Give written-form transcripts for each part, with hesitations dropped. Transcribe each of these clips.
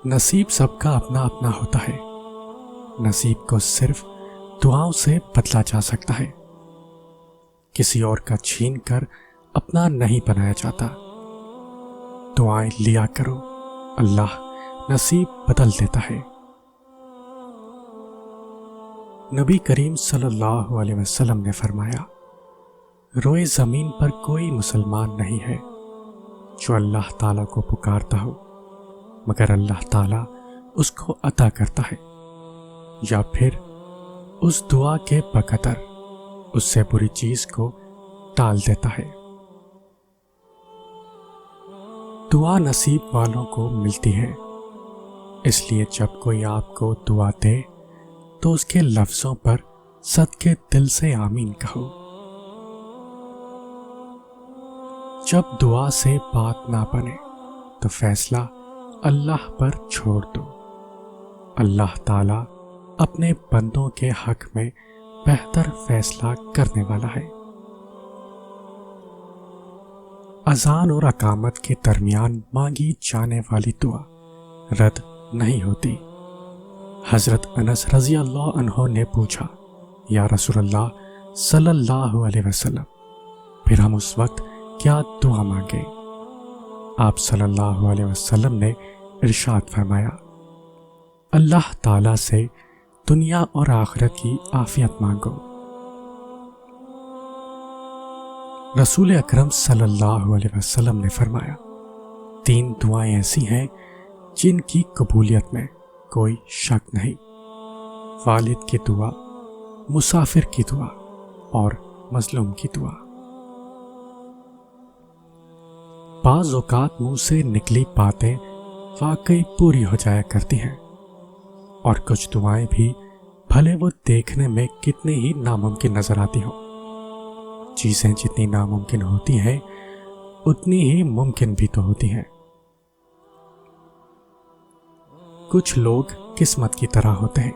नसीब सबका अपना अपना होता है। नसीब को सिर्फ दुआओं से बदला जा सकता है। किसी और का छीन कर अपना नहीं बनाया जाता। दुआएं लिया करो, अल्लाह नसीब बदल देता है। नबी करीम सल्लल्लाहु अलैहि वसल्लम ने फरमाया, रोए ज़मीन पर कोई मुसलमान नहीं है जो अल्लाह ताला को पुकारता हो मगर अल्लाह ताला उसको अता करता है, या फिर उस दुआ के बकदर उससे बुरी चीज को टाल देता है। दुआ नसीब वालों को मिलती है, इसलिए जब कोई आपको दुआ दे तो उसके लफ्जों पर सदके दिल से आमीन कहो। जब दुआ से बात ना बने तो फैसला अल्लाह पर छोड़ दो। अल्लाह ताला अपने बंदों के हक में बेहतर फैसला करने वाला है। अजान और अकामत के दरमियान मांगी जाने वाली दुआ रद्द नहीं होती। हजरत अनस रजी अल्लाह अन्हो ने पूछा, या रसूलल्लाह सल्लल्लाहु अलैहि वसल्लम, फिर हम उस वक्त क्या दुआ मांगे? आप सल्लल्लाहु अलैहि वसल्लम ने इरशाद फरमाया, अल्लाह ताला से दुनिया और आखिरत की आफियत मांगो। रसूल अकरम सल्लल्लाहु अलैहि वसल्लम ने फरमाया, 3 दुआएं ऐसी हैं जिनकी कबूलियत में कोई शक नहीं। वालिद की दुआ, मुसाफिर की दुआ और मजलूम की दुआ। बाज़ औक़ात मुंह से निकली बातें वाकई पूरी हो जाया करती हैं, और कुछ दुआएं भी भले वो देखने में कितनी ही नामुमकिन नजर आती हों। चीजें जितनी नामुमकिन होती हैं उतनी ही मुमकिन भी तो होती हैं। कुछ लोग किस्मत की तरह होते हैं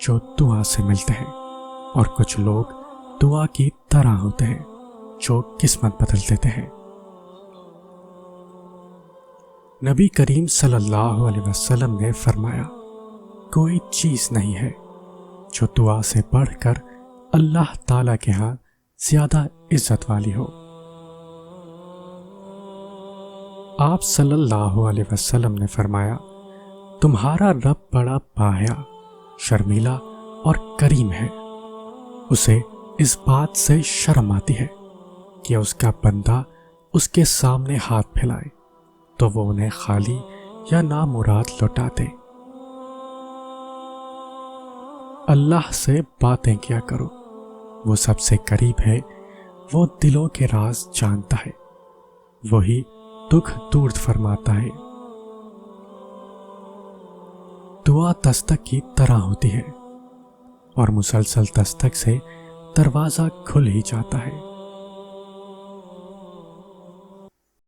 जो दुआ से मिलते हैं, और कुछ लोग दुआ की तरह होते हैं जो किस्मत बदल देते हैं। नबी करीम सल्लल्लाहु अलैहि वसल्लम ने फरमाया, कोई चीज नहीं है जो दुआ से बढ़कर अल्लाह ताला के यहाँ ज्यादा इज्जत वाली हो। आप सल्लल्लाहु अलैहि वसल्लम ने फरमाया, तुम्हारा रब बड़ा बाहया, शर्मीला और करीम है। उसे इस बात से शर्म आती है कि उसका बंदा उसके सामने हाथ फैलाए तो वो उन्हें खाली या नामुराद लौटा दे। अल्लाह से बातें किया करो, वो सबसे करीब है, वो दिलों के राज जानता है, वही दुख दूर फरमाता है। दुआ दस्तक की तरह होती है और मुसलसल दस्तक से दरवाजा खुल ही जाता है।